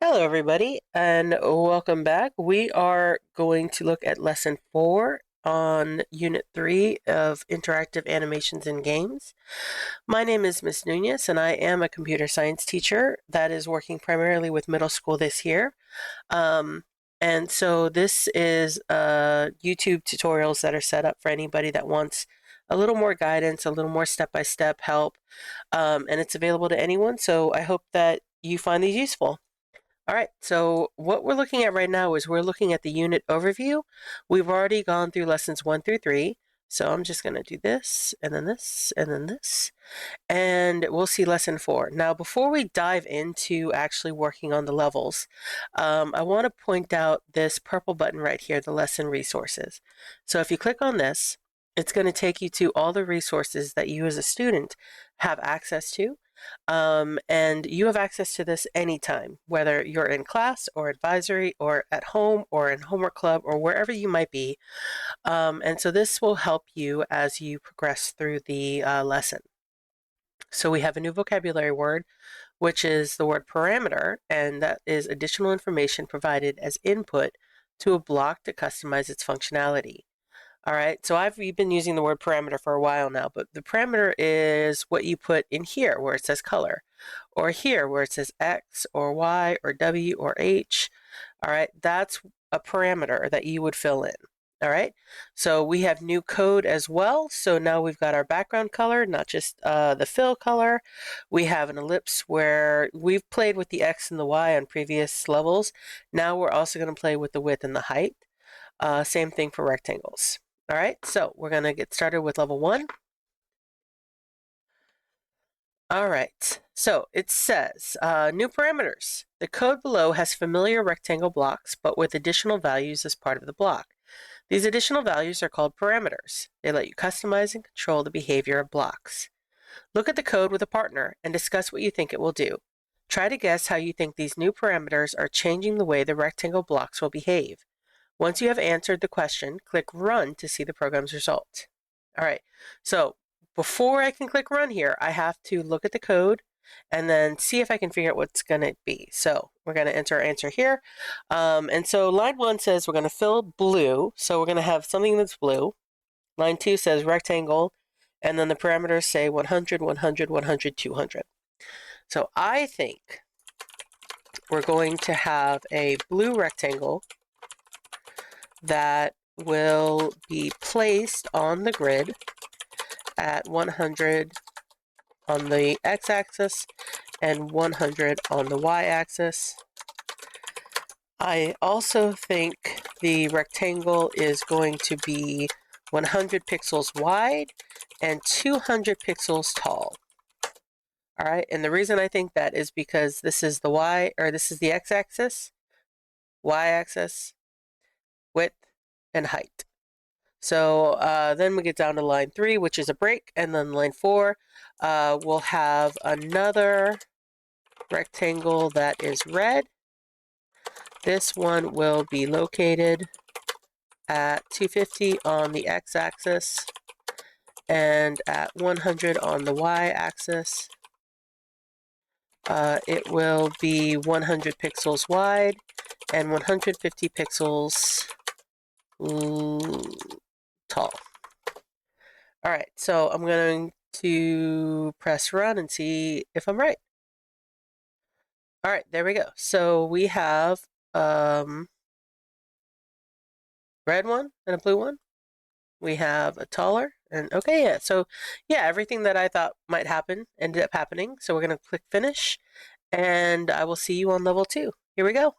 Hello, everybody, and welcome back. We are going to look at Lesson 4 on Unit 3 of Interactive Animations in Games. My name is Miss Nunes, and I am a computer science teacher that is working primarily with middle school this year. And so this is YouTube tutorials that are set up for anybody that wants a little more guidance, a little more step-by-step help, and it's available to anyone. So I hope that you find these useful. All right, so what we're looking at right now is we're looking at the unit overview. We've already gone through lessons 1 through 3, so I'm just going to do this, and then this, and then this, and we'll see lesson 4. Now, before we dive into actually working on the levels, I want to point out this purple button right here, the lesson resources. So if you click on this, it's going to take you to all the resources that you as a student have access to. And you have access to this anytime, whether you're in class or advisory or at home or in homework club or wherever you might be. And so this will help you as you progress through the lesson. So we have a new vocabulary word, which is the word parameter, and that is additional information provided as input to a block to customize its functionality. All right, so I've been using the word parameter for a while now, but the parameter is what you put in here where it says color, or here where it says X or Y or W or H. All right, that's a parameter that you would fill in. All right, so we have new code as well. So now we've got our background color, not just the fill color. We have an ellipse where we've played with the X and the Y on previous levels. Now we're also going to play with the width and the height. Same thing for rectangles. All right, so we're going to get started with level 1. All right, so it says new parameters. The code below has familiar rectangle blocks, but with additional values as part of the block. These additional values are called parameters. They let you customize and control the behavior of blocks. Look at the code with a partner and discuss what you think it will do. Try to guess how you think these new parameters are changing the way the rectangle blocks will behave. Once you have answered the question, click Run to see the program's result. All right, so before I can click Run here, I have to look at the code and then see if I can figure out what's going to be. So we're going to enter our answer here. And so line 1 says we're going to fill blue, so we're going to have something that's blue. Line 2 says rectangle, and then the parameters say 100, 100, 100, 200. So I think we're going to have a blue rectangle that will be placed on the grid at 100 on the x-axis and 100 on the y-axis. I also think the rectangle is going to be 100 pixels wide and 200 pixels tall. All right, and the reason I think that is because this is the x-axis, y-axis, width, and height. So then we get down to line 3, which is a break, and then line 4, we'll have another rectangle that is red. This one will be located at 250 on the x-axis and at 100 on the y-axis. It will be 100 pixels wide and 150 pixels tall. All right, so I'm going to press Run and see if I'm right. All right, there we go. So we have red one and a blue one. We have a taller and okay, yeah. So yeah, everything that I thought might happen ended up happening. So we're going to click Finish, and I will see you on level 2. Here we go.